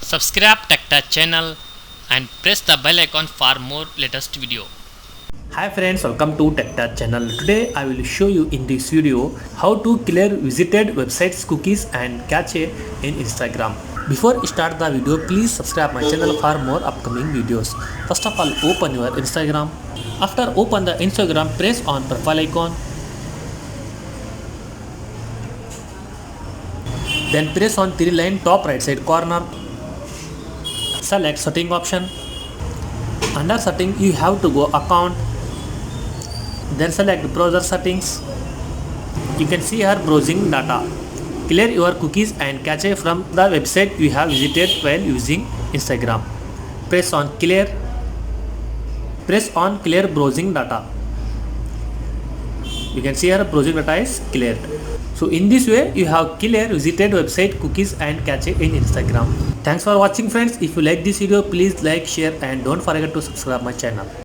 Subscribe TechTouch channel and press the bell icon for more latest video. Hi friends, welcome to TechTouch channel. Today I will show you in this video how to clear visited websites cookies and cache in Instagram. Before I start the video, please subscribe my channel for more upcoming videos. First of all, open your Instagram. After open the Instagram, press on profile icon. Then press on three line top right side corner. Select setting option. Under setting you have to go account. Then select browser settings. You can see here browsing data. Clear your cookies and cache from the website you have visited while using Instagram. Press on clear. Press on clear browsing data. You can see here browsing data is cleared. So in this way you have clear visited website cookies and cache in Instagram. Thanks for watching friends. If you like this video, please like, share and don't forget to subscribe my channel.